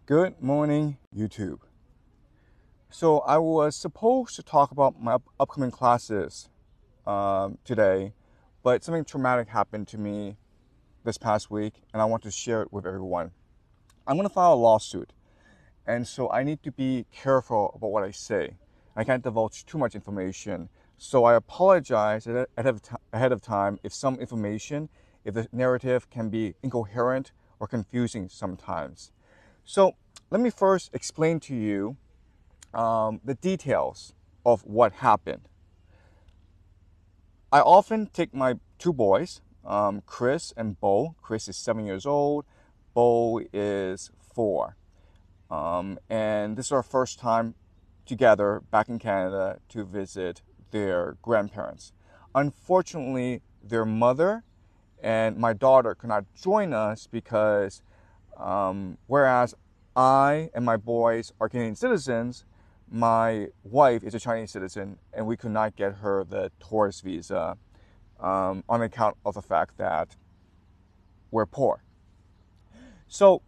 Good morning, YouTube. So I was supposed to talk about my upcoming classes today, but something traumatic happened to me this past week, and I want to share it with everyone. I'm going to file a lawsuit, and so I need to be careful about what I say. I can't divulge too much information, so I apologize ahead of time if some information, if the narrative can be incoherent or confusing sometimes. So let me first explain to you the details of what happened. I often take my two boys, Chris and Bo. Chris is 7 years old. Bo is 4. And this is our first time together back in Canada to visit their grandparents. Unfortunately, their mother and my daughter could not join us because whereas I and my boys are Canadian citizens, my wife is a Chinese citizen, and we could not get her the tourist visa on account of the fact that we're poor. So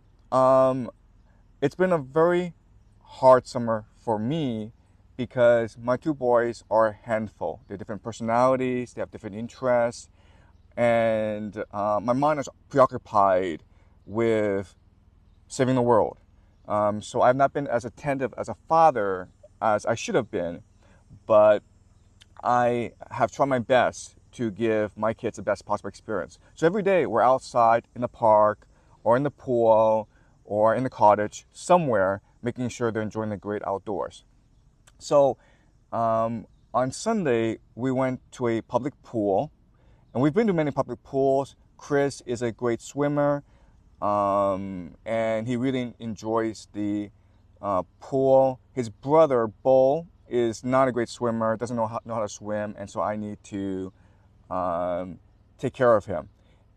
it's been a very hard summer for me because my two boys are a handful. They have different personalities, they have different interests, and my mind is preoccupied with saving the world. So I've not been as attentive as a father as I should have been, but I have tried my best to give my kids the best possible experience. So every day we're outside in the park or in the pool or in the cottage somewhere, making sure they're enjoying the great outdoors. So on Sunday, we went to a public pool, and we've been to many public pools. Chris is a great swimmer. And he really enjoys the pool. His brother, Bo, is not a great swimmer, doesn't know how to swim, and so I need to take care of him.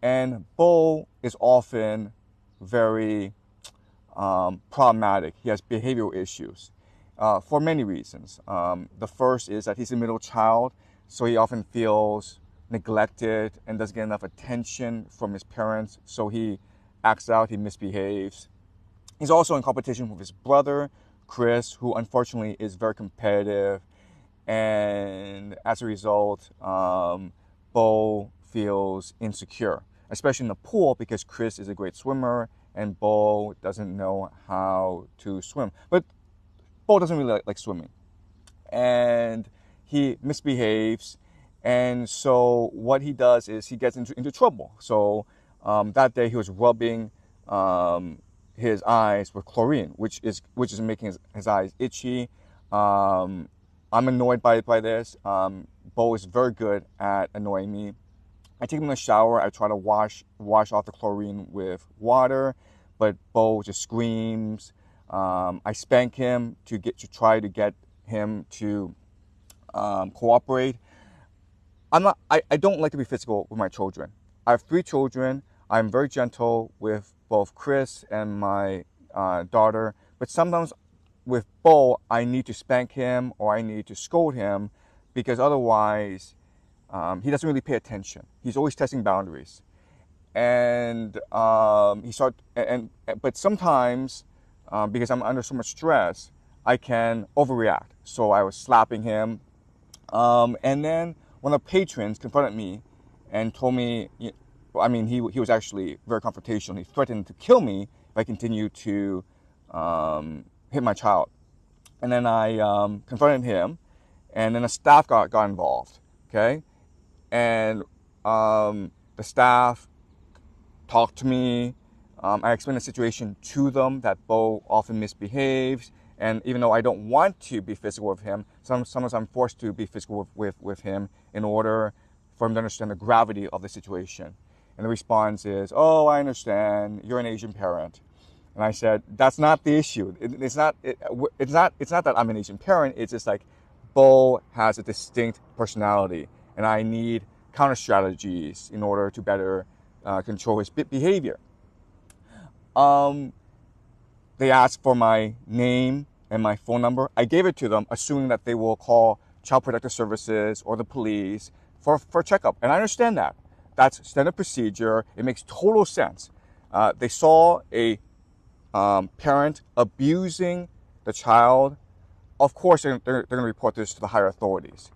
And Bo is often very problematic. He has behavioral issues for many reasons. The first is that he's a middle child, so he often feels neglected and doesn't get enough attention from his parents, so he acts out, he misbehaves. He's also in competition with his brother, Chris, who unfortunately is very competitive. And as a result, Bo feels insecure, especially in the pool because Chris is a great swimmer and Bo doesn't know how to swim. But Bo doesn't really like swimming. And he misbehaves. And so what he does is he gets into trouble. So that day he was rubbing his eyes with chlorine, which is making his eyes itchy. I'm annoyed by this. Bo is very good at annoying me. I take him in the shower. I try to wash off the chlorine with water, but Bo just screams. I spank him to try to get him to cooperate. I don't like to be physical with my children. I have 3 children. I'm very gentle with both Chris and my daughter, but sometimes with Bo, I need to spank him or I need to scold him because otherwise he doesn't really pay attention. He's always testing boundaries, and but sometimes because I'm under so much stress, I can overreact. So I was slapping him, and then one of the patrons confronted me and told me, he was actually very confrontational. He threatened to kill me if I continued to hit my child. And then I confronted him, and then the staff got involved, okay? And the staff talked to me. I explained the situation to them, that Bo often misbehaves, and even though I don't want to be physical with him, sometimes I'm forced to be physical with him in order for him to understand the gravity of the situation. And the response is, "Oh, I understand. You're an Asian parent." And I said, "That's not the issue. It's not that I'm an Asian parent. It's just like Bo has a distinct personality, and I need counter strategies in order to better control his behavior." They asked for my name and my phone number. I gave it to them, assuming that they will call Child Protective Services or the police for a checkup. And I understand that. That's standard procedure. It makes total sense. They saw a parent abusing the child, of course they're going to report this to the higher authorities.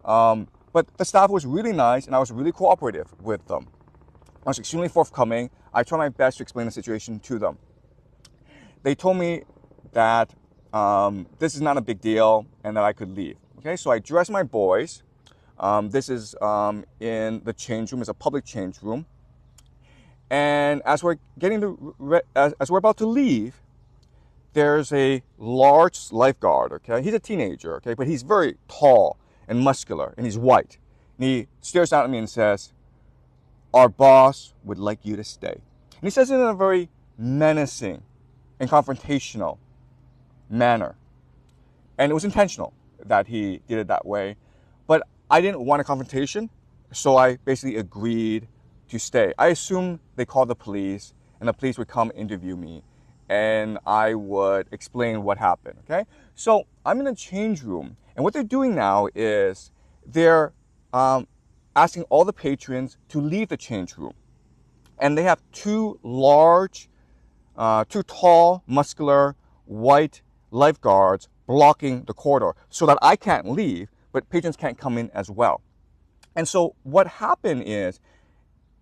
But the staff was really nice, and I was really cooperative with them. I was extremely forthcoming. I tried my best to explain the situation to them. They told me that this is not a big deal and that I could leave. Okay, so I dressed my boys. This is in the change room. It's a public change room. And as we're as we're about to leave, there's a large lifeguard. Okay, he's a teenager. Okay, but he's very tall and muscular, and he's white. And he stares down at me and says, "Our boss would like you to stay." And he says it in a very menacing and confrontational manner. And it was intentional that he did it that way. But I didn't want a confrontation, so I basically agreed to stay. I assumed they called the police, and the police would come interview me, and I would explain what happened, okay? So I'm in a change room, and what they're doing now is they're asking all the patrons to leave the change room. And they have two tall, muscular, white lifeguards blocking the corridor so that I can't leave, but patrons can't come in as well. And so what happened is,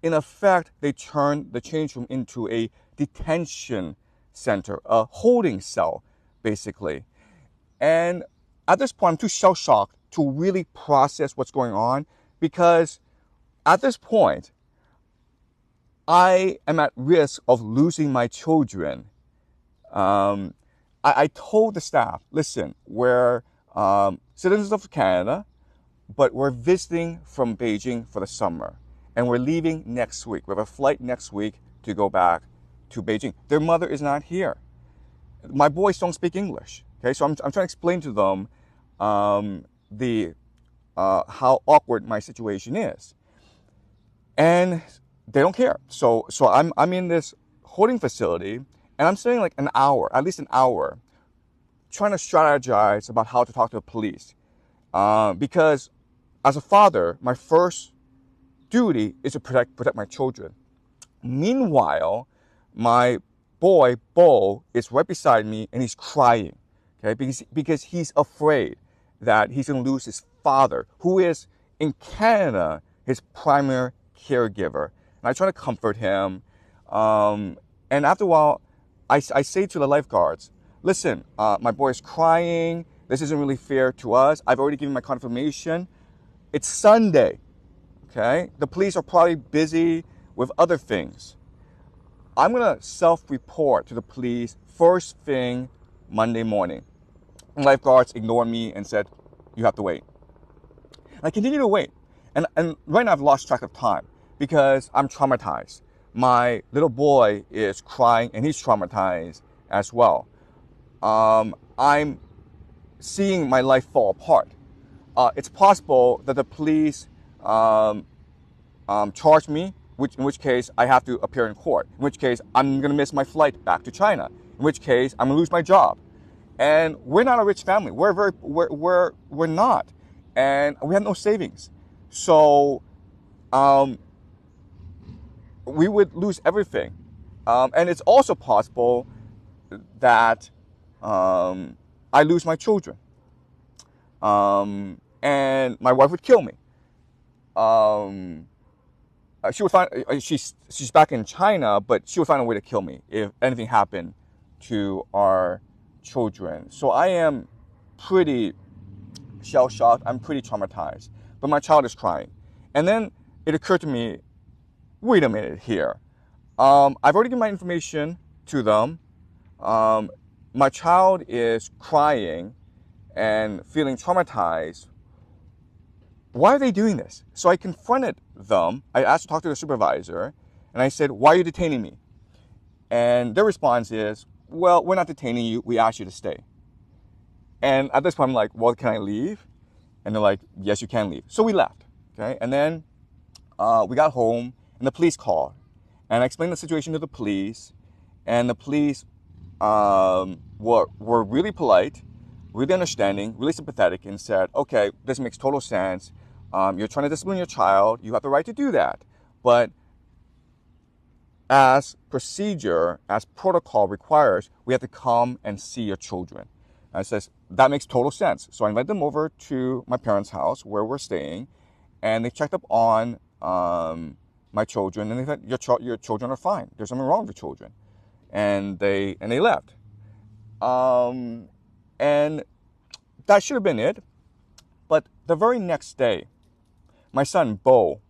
in effect, they turned the change room into a detention center, a holding cell, basically. And at this point, I'm too shell-shocked to really process what's going on, because at this point, I am at risk of losing my children. I told the staff, listen, we're citizens of Canada, but we're visiting from Beijing for the summer. And we're leaving next week. We have a flight next week to go back to Beijing. Their mother is not here. My boys don't speak English. Okay, so I'm trying to explain to them how awkward my situation is. And they don't care. So I'm in this holding facility, and I'm spending like an hour, at least an hour, trying to strategize about how to talk to the police. Because as a father, my first duty is to protect my children. Meanwhile, my boy, Bo, is right beside me, and he's crying, okay? Because he's afraid that he's going to lose his father, who is, in Canada, his primary caregiver. And I try to comfort him. And after a while, I say to the lifeguards, listen, my boy is crying. This isn't really fair to us. I've already given my confirmation. It's Sunday, okay? The police are probably busy with other things. I'm going to self-report to the police first thing Monday morning. And lifeguards ignored me and said, you have to wait. And I continue to wait. And right now I've lost track of time because I'm traumatized. My little boy is crying and he's traumatized as well. I'm seeing my life fall apart. It's possible that the police charge me, in which case I have to appear in court, in which case I'm going to miss my flight back to China, in which case I'm going to lose my job. And we're not a rich family. We're not. And we have no savings. So we would lose everything. And it's also possible that I lose my children. And my wife would kill me. She would find she's back in China, but she would find a way to kill me if anything happened to our children. So I am pretty shell-shocked. I'm pretty traumatized. But my child is crying. And then it occurred to me, wait a minute here. I've already given my information to them. My child is crying and feeling traumatized. Why are they doing this? So I confronted them. I asked to talk to the supervisor, and I said, why are you detaining me? And their response is, well, we're not detaining you. We asked you to stay. And at this point, I'm like, well, can I leave? And they're like, yes, you can leave. So we left. Okay. And then we got home, and the police called. And I explained the situation to the police, and the police were really polite, really understanding, really sympathetic, and said, okay, this makes total sense. You're trying to discipline your child. You have the right to do that. But, you know, you have no savings. So, I'm going to self-report to the police first thing Monday morning. And lifeguards ignored me and said, you have to wait. And I continue to wait. And then finally, as procedure, as protocol requires, we have to come and see your children. And I says, that makes total sense. So I invite them over to my parents' house where we're staying, and they checked up on my children, and they said, your children are fine. There's nothing wrong with your children. And they left. And that should have been it. But the very next day, my son, Bo,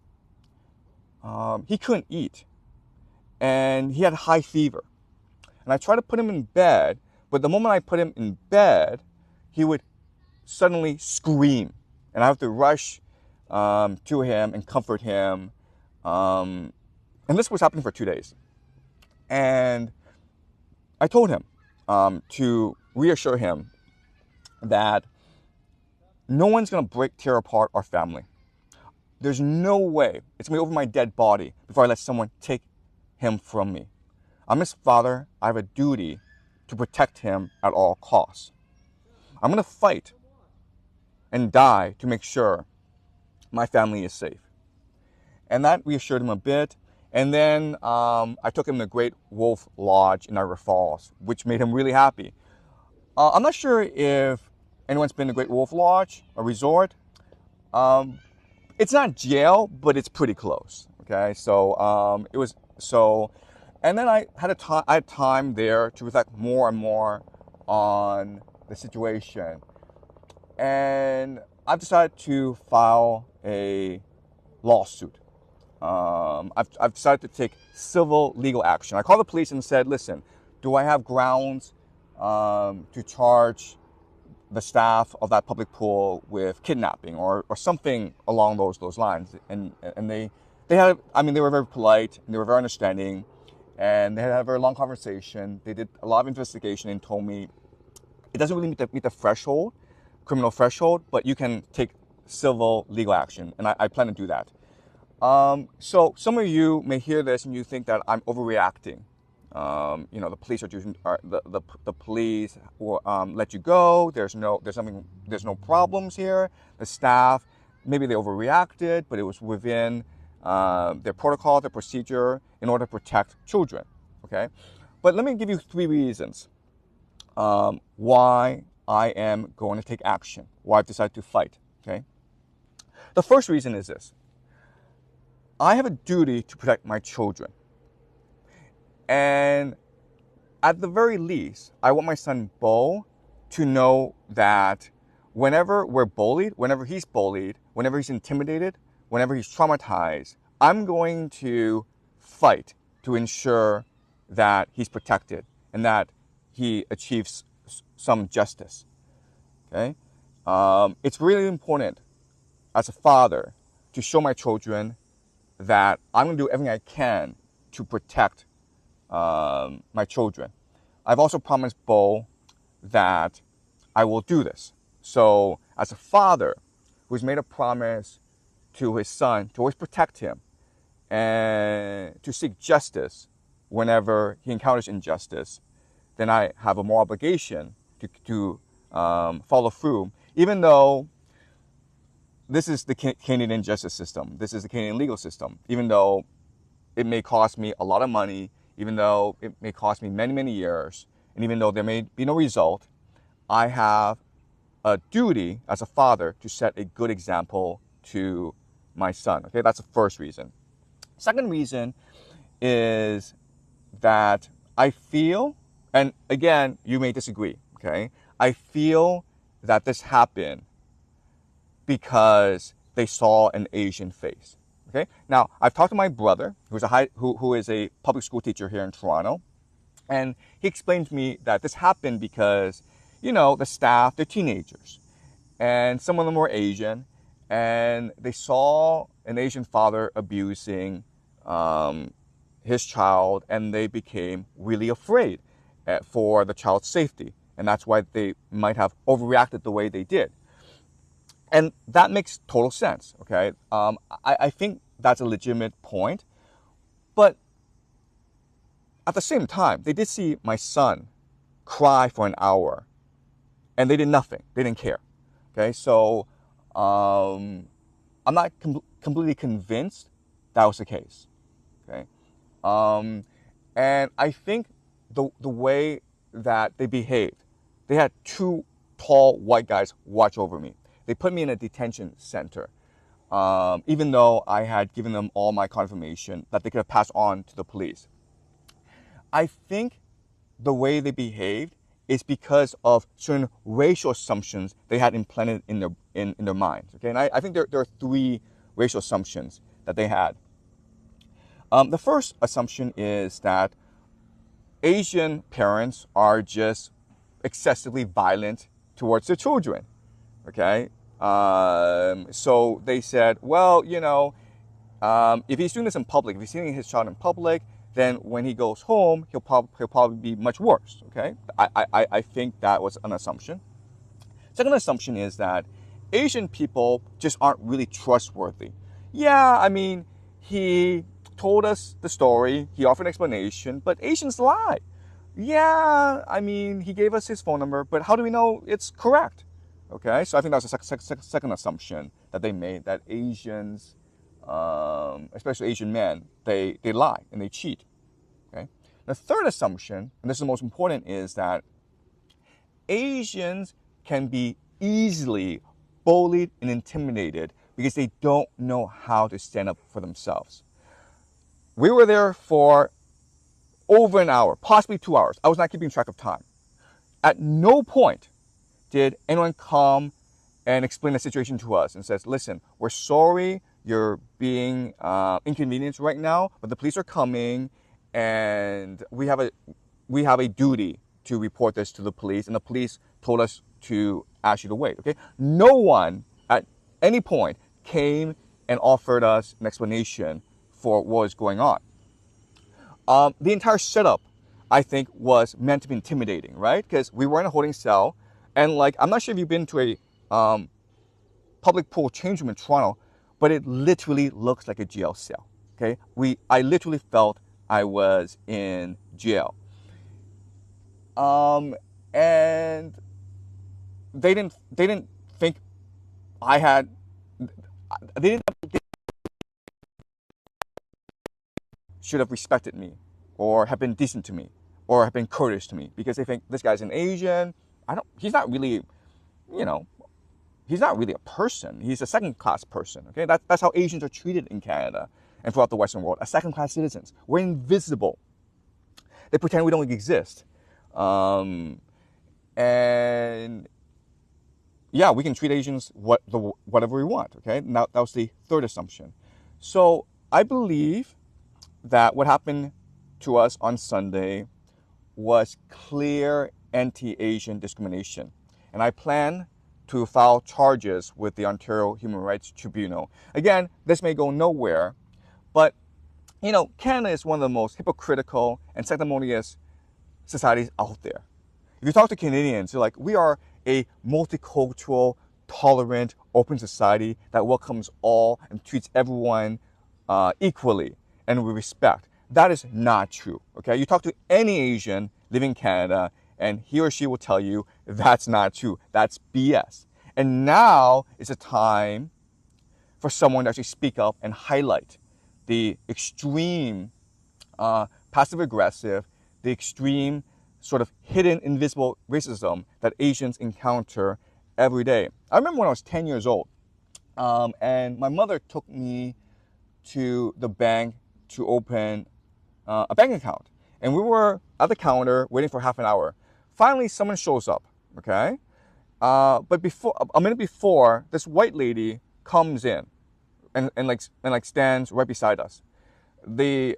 he couldn't eat. And he had high fever. And I tried to put him in bed, but the moment I put him in bed, he would suddenly scream. And I have to rush to him and comfort him. And this was happening for 2 days. And I told him to reassure him that no one's going to tear apart our family. There's no way it's going to be over my dead body before I let someone take him from me. I'm his father. I have a duty to protect him at all costs. I'm going to fight and die to make sure my family is safe. And that reassured him a bit. And then I took him to Great Wolf Lodge in Niagara Falls, which made him really happy. I'm not sure if anyone's been to Great Wolf Lodge, a resort. It's not jail, but it's pretty close. Okay, so it was so, and then I had time there to reflect more and more on the situation, and I've decided to file a lawsuit. I've decided to take civil legal action. I called the police and said, listen, do I have grounds to charge the staff of that public pool with kidnapping or something along those lines? And they had, I mean, they were very polite and they were very understanding, and they had a very long conversation. They did a lot of investigation and told me it doesn't really meet the threshold, criminal threshold, but you can take civil legal action, and I plan to do that. So some of you may hear this and you think that I'm overreacting. The police the police will let you go. There's no problems here. The staff, maybe they overreacted, but it was within their protocol, their procedure in order to protect children. Okay, but let me give you 3 reasons why I am going to take action, why I've decided to fight. Okay, the first reason is this: I have a duty to protect my children. And at the very least, I want my son Bo to know that whenever we're bullied, whenever he's intimidated, whenever he's traumatized, I'm going to fight to ensure that he's protected and that he achieves some justice. Okay? It's really important as a father to show my children that I'm going to do everything I can to protect my children. I've also promised Bo that I will do this. So as a father who's made a promise to his son to always protect him and to seek justice whenever he encounters injustice, then I have a moral obligation to follow through, even though this is the Canadian justice system. This is the Canadian legal system. Even though it may cost me a lot of money, even though it may cost me many, many years, and even though there may be no result, I have a duty as a father to set a good example to my son. Okay, that's the first reason. Second reason is that I feel, and again, you may disagree, okay? I feel that this happened because they saw an Asian face. Okay. Now, I've talked to my brother, who is a public school teacher here in Toronto, and he explained to me that this happened because, the staff, they're teenagers, and some of them were Asian, and they saw an Asian father abusing his child, and they became really afraid for the child's safety, and that's why they might have overreacted the way they did. And that makes total sense, okay? I think that's a legitimate point. But at the same time, they did see my son cry for an hour, and they did nothing. They didn't care, okay? So I'm not completely convinced that was the case, okay? And I think the way that they behaved, they had two tall white guys watch over me. They put me in a detention center, even though I had given them all my confirmation that they could have passed on to the police. I think the way they behaved is because of certain racial assumptions they had implanted in their minds. Okay, and I think there are three racial assumptions that they had. The first assumption is that Asian parents are just excessively violent towards their children. Okay, so they said, well, if he's doing this in public, if he's seeing his child in public, then when he goes home, he'll probably be much worse. Okay, I think that was an assumption. Second assumption is that Asian people just aren't really trustworthy. Yeah, I mean, he told us the story, he offered an explanation, but Asians lie. Yeah, I mean, he gave us his phone number, but how do we know it's correct? Okay, so I think that's the second assumption that they made, that Asians, especially Asian men, they lie and they cheat. Okay, the third assumption, and this is the most important, is that Asians can be easily bullied and intimidated because they don't know how to stand up for themselves. We were there for over an hour, possibly 2 hours. I was not keeping track of time. At no point did anyone come and explain the situation to us and says, listen, we're sorry you're being inconvenienced right now, but the police are coming and we have a duty to report this to the police, and the police told us to ask you to wait. Okay, no one at any point came and offered us an explanation for what was going on. The entire setup, I think, was meant to be intimidating, right? Because we were in a holding cell, and I'm not sure if you've been to a public pool change room in Toronto, but it literally looks like a jail cell. Okay, I literally felt I was in jail. And they didn't think I had, they should have respected me or have been decent to me or have been courteous to me, because they think this guy's an Asian. He's not really, he's not really a person. He's a second-class person. Okay, that's how Asians are treated in Canada and throughout the Western world, as second-class citizens. We're invisible. They pretend we don't exist. And yeah, we can treat Asians whatever we want. Okay, now that was the third assumption. So I believe that what happened to us on Sunday was clear anti-Asian discrimination, and I plan to file charges with the Ontario Human Rights Tribunal. Again, this may go nowhere, but Canada is one of the most hypocritical and sanctimonious societies out there. If you talk to Canadians, they're like, we are a multicultural, tolerant, open society that welcomes all and treats everyone equally and with respect. That is not true. Okay, you talk to any Asian living in Canada, and he or she will tell you that's not true. That's BS. And now is a time for someone to actually speak up and highlight the extreme passive-aggressive, the extreme sort of hidden, invisible racism that Asians encounter every day. I remember when I was 10 years old, and my mother took me to the bank to open a bank account. And we were at the counter waiting for half an hour. Finally, someone shows up, okay? But a minute before, this white lady comes in and stands right beside us. The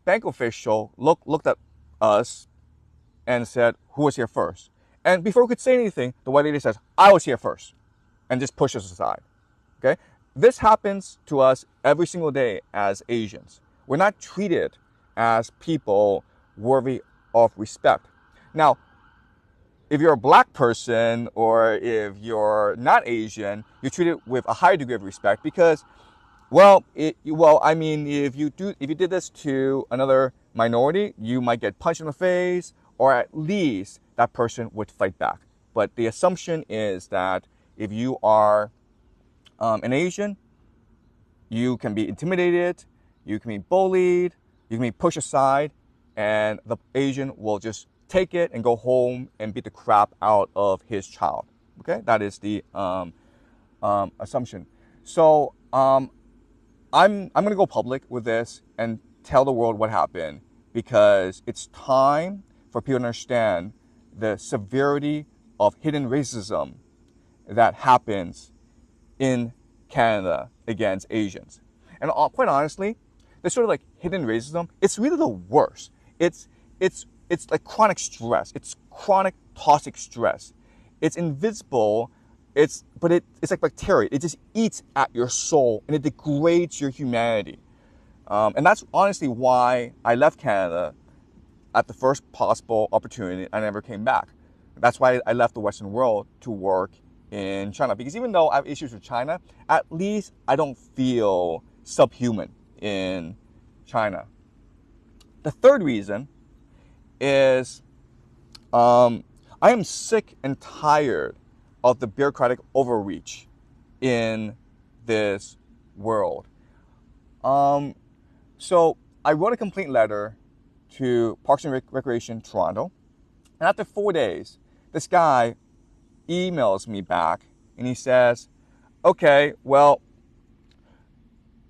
bank official looked at us and said, who was here first? And before we could say anything, the white lady says, I was here first, and just pushes us aside. Okay? This happens to us every single day as Asians. We're not treated as people worthy of respect. Now, if you're a black person or if you're not Asian, you're treated with a higher degree of respect because, if you did this to another minority, you might get punched in the face, or at least that person would fight back. But the assumption is that if you are an Asian, you can be intimidated, you can be bullied, you can be pushed aside, and the Asian will just take it and go home and beat the crap out of his child. Okay, that is the assumption. So I'm going to go public with this and tell the world what happened, because it's time for people to understand the severity of hidden racism that happens in Canada against Asians. And quite honestly, this sort of like hidden racism, it's really the worst. It's like chronic stress. It's chronic toxic stress. It's invisible. It's like bacteria. It just eats at your soul and it degrades your humanity. And that's honestly why I left Canada at the first possible opportunity. I never came back. That's why I left the Western world to work in China. Because even though I have issues with China, at least I don't feel subhuman in China. The third reason is I am sick and tired of the bureaucratic overreach in this world. So I wrote a complaint letter to Parks and Recreation Toronto, and after 4 days, this guy emails me back and he says, okay, well,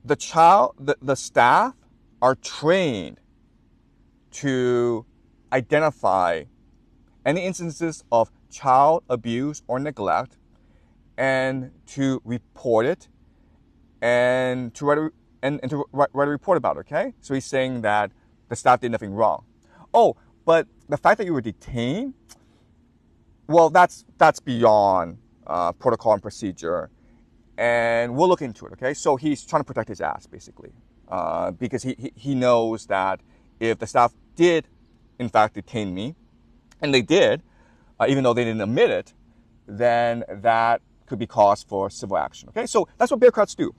the staff are trained to identify any instances of child abuse or neglect and to report it and to write a report about it, okay? So he's saying that the staff did nothing wrong. Oh, but the fact that you were detained, well, that's beyond protocol and procedure, and we'll look into it, okay? So he's trying to protect his ass, basically, because he knows that if the staff did, in fact, detain me, and they did, even though they didn't admit it, then that could be cause for civil action, okay? So that's what bureaucrats do.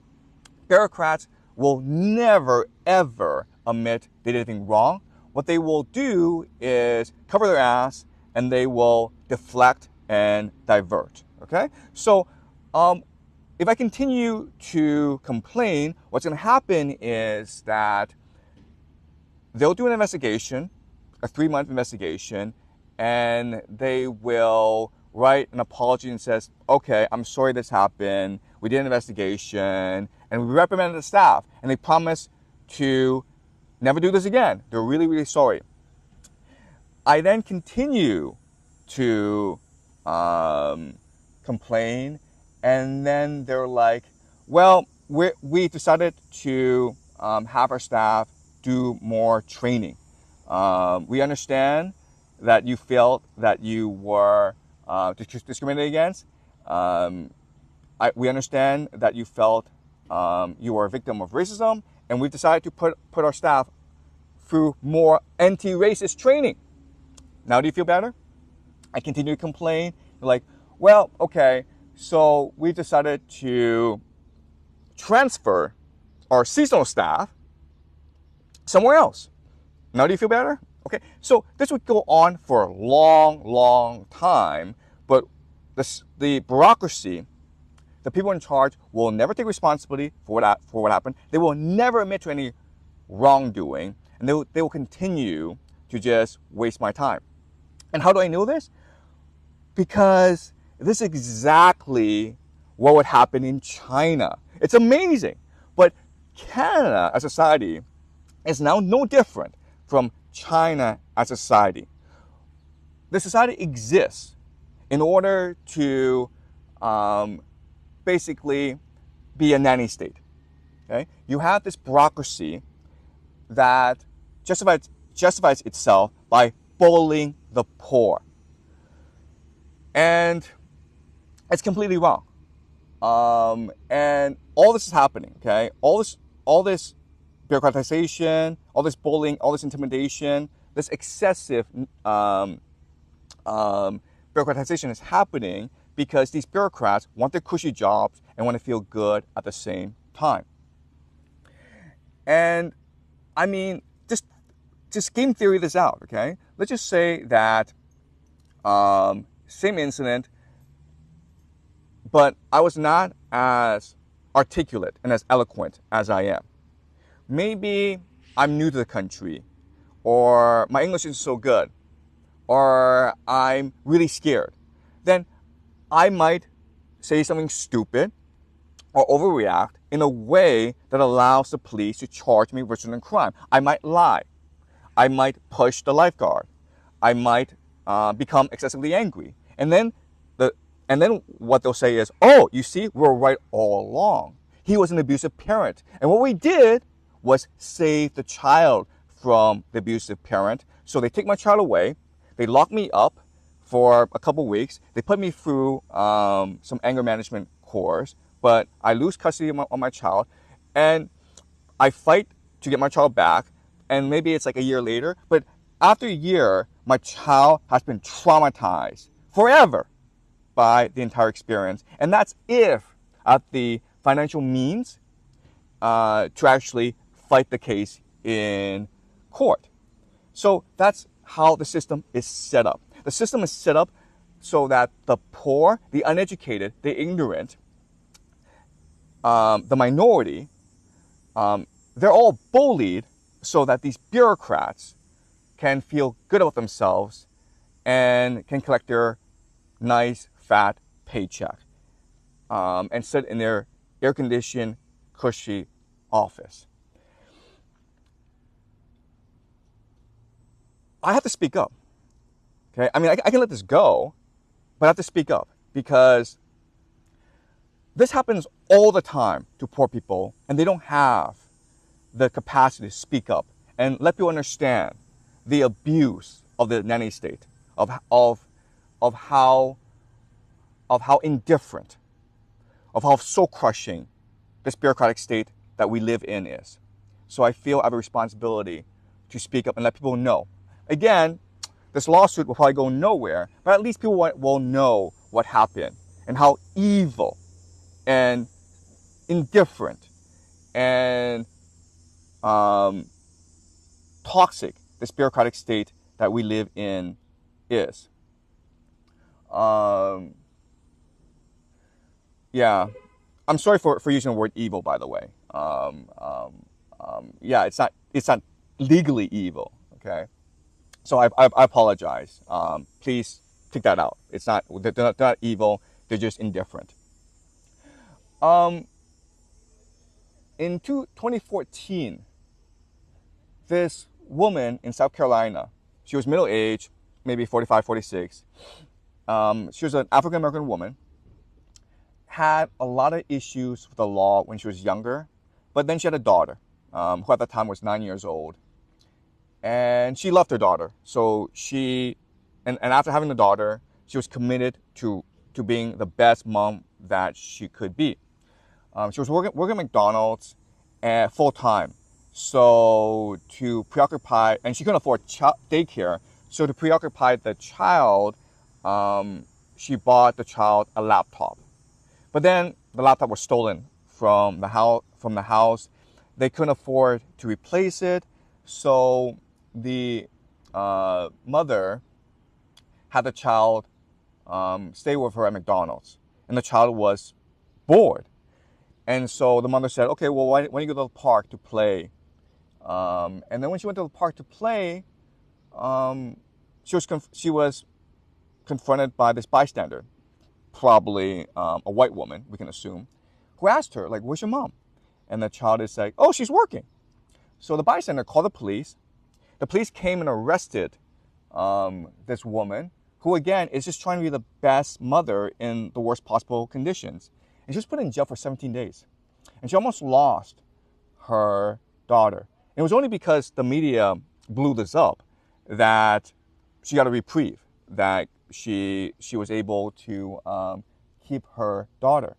Bureaucrats will never, ever admit they did anything wrong. What they will do is cover their ass, and they will deflect and divert, okay? So if I continue to complain, what's going to happen is that they'll do an investigation, a 3-month investigation, and they will write an apology and says, okay, I'm sorry this happened. We did an investigation, and we reprimanded the staff, and they promise to never do this again. They're really, really sorry. I then continue to complain, and then they're like, well, we decided to have our staff do more training. We understand that you felt that you were discriminated against. We understand that you felt you were a victim of racism, and we've decided to put our staff through more anti-racist training. Now do you feel better? I continue to complain. They're like, well, okay, so we decided to transfer our seasonal staff somewhere else. Now do you feel better? Okay, so this would go on for a long, long time, but the bureaucracy, the people in charge, will never take responsibility for what happened. They will never admit to any wrongdoing, and they will continue to just waste my time. And how do I know this? Because this is exactly what would happen in China. It's amazing. But Canada as a society is now no different from China as a society. The society exists in order to basically be a nanny state. Okay? You have this bureaucracy that justifies itself by bullying the poor. And it's completely wrong. And all this is happening, okay? All this bureaucratization, all this bullying, all this intimidation, this excessive bureaucratization is happening because these bureaucrats want their cushy jobs and want to feel good at the same time. And I mean, just game theory this out, okay? Let's just say that same incident, but I was not as articulate and as eloquent as I am. Maybe I'm new to the country, or my English isn't so good, or I'm really scared, then I might say something stupid or overreact in a way that allows the police to charge me with a certain crime. I might lie. I might push the lifeguard. I might become excessively angry. And then what they'll say is, oh, you see, we were right all along. He was an abusive parent. And what we did was save the child from the abusive parent. So they take my child away. They lock me up for a couple weeks. They put me through some anger management course, but I lose custody of my child. And I fight to get my child back. And maybe it's like a year later. But after a year, my child has been traumatized forever by the entire experience. And that's if I have the financial means to actually fight the case in court. So that's how the system is set up. The system is set up so that the poor, the uneducated, the ignorant, the minority, they're all bullied so that these bureaucrats can feel good about themselves and can collect their nice, fat paycheck and sit in their air-conditioned, cushy office. I have to speak up. Okay, I mean, I can let this go, but I have to speak up because this happens all the time to poor people, and they don't have the capacity to speak up and let people understand the abuse of the nanny state, of how indifferent, of how soul crushing this bureaucratic state that we live in is. So I feel I have a responsibility to speak up and let people know. Again, this lawsuit will probably go nowhere, but at least people will know what happened and how evil and indifferent and toxic this bureaucratic state that we live in is. Yeah, I'm sorry for using the word evil, by the way. Yeah, it's not legally evil. Okay, so I apologize. Please take that out. They're not evil. They're just indifferent. In 2014, this woman in South Carolina, she was middle-aged, maybe 45, 46. She was an African-American woman, had a lot of issues with the law when she was younger, but then she had a daughter, who at the time was 9 years old. And she loved her daughter. So and after having the daughter, she was committed to being the best mom that she could be. She was working at McDonald's full time. So to preoccupy, and she couldn't afford daycare. So to preoccupy the child, she bought the child a laptop. But then the laptop was stolen from the house. They couldn't afford to replace it. So the mother had the child stay with her at McDonald's. And the child was bored. And so the mother said, okay, well, why don't you go to the park to play? And then when she went to the park to play, she was confronted by this bystander, probably a white woman, we can assume, who asked her, like, where's your mom? And the child is like, oh, she's working. So the bystander called the police. The police came and arrested this woman, who again is just trying to be the best mother in the worst possible conditions. And she was put in jail for 17 days. And she almost lost her daughter. And it was only because the media blew this up that she got a reprieve, that she was able to keep her daughter.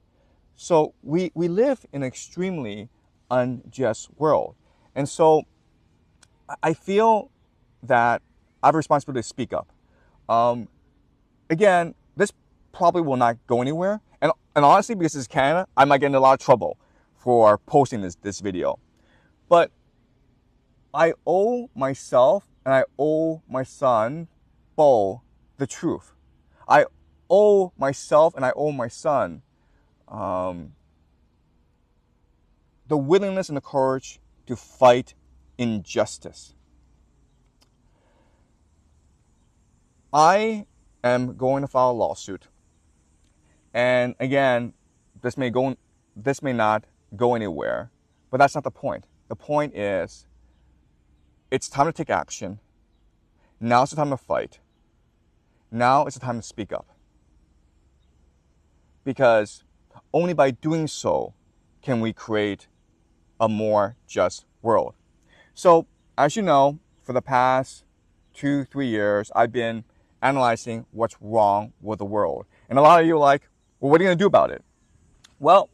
So we live in an extremely unjust world. And so I feel that I have a responsibility to speak up. Again, this probably will not go anywhere. And honestly, because this is Canada, I might get in a lot of trouble for posting this video. But I owe myself and I owe my son, Bo, the truth. I owe myself and I owe my son the willingness and the courage to fight injustice. I am going to file a lawsuit. And again, this may not go anywhere, but that's not the point. The point is it's time to take action. Now it's the time to fight. Now it's the time to speak up. Because only by doing so can we create a more just world. So, as you know, for the past 2-3 years, I've been analyzing what's wrong with the world. And a lot of you are like, well, what are you going to do about it? Well,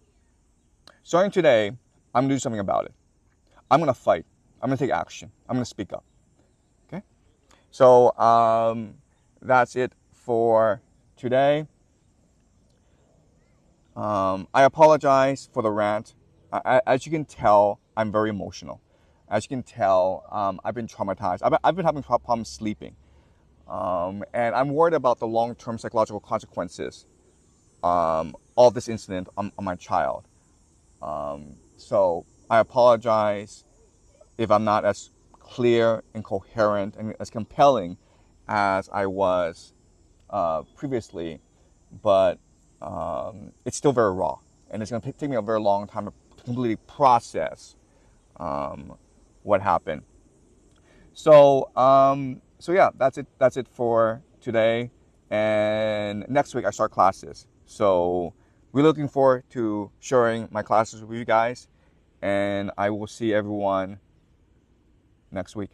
starting today, I'm going to do something about it. I'm going to fight. I'm going to take action. I'm going to speak up. Okay? So, that's it for today. I apologize for the rant. As you can tell, I'm very emotional. As you can tell, I've been traumatized. I've been having problems sleeping. And I'm worried about the long-term psychological consequences of this incident on my child. So I apologize if I'm not as clear and coherent and as compelling as I was previously, but it's still very raw, and it's going to take me a very long time to completely process what happened. So, so yeah, that's it. That's it for today. And next week I start classes. So, we're looking forward to sharing my classes with you guys, and I will see everyone next week.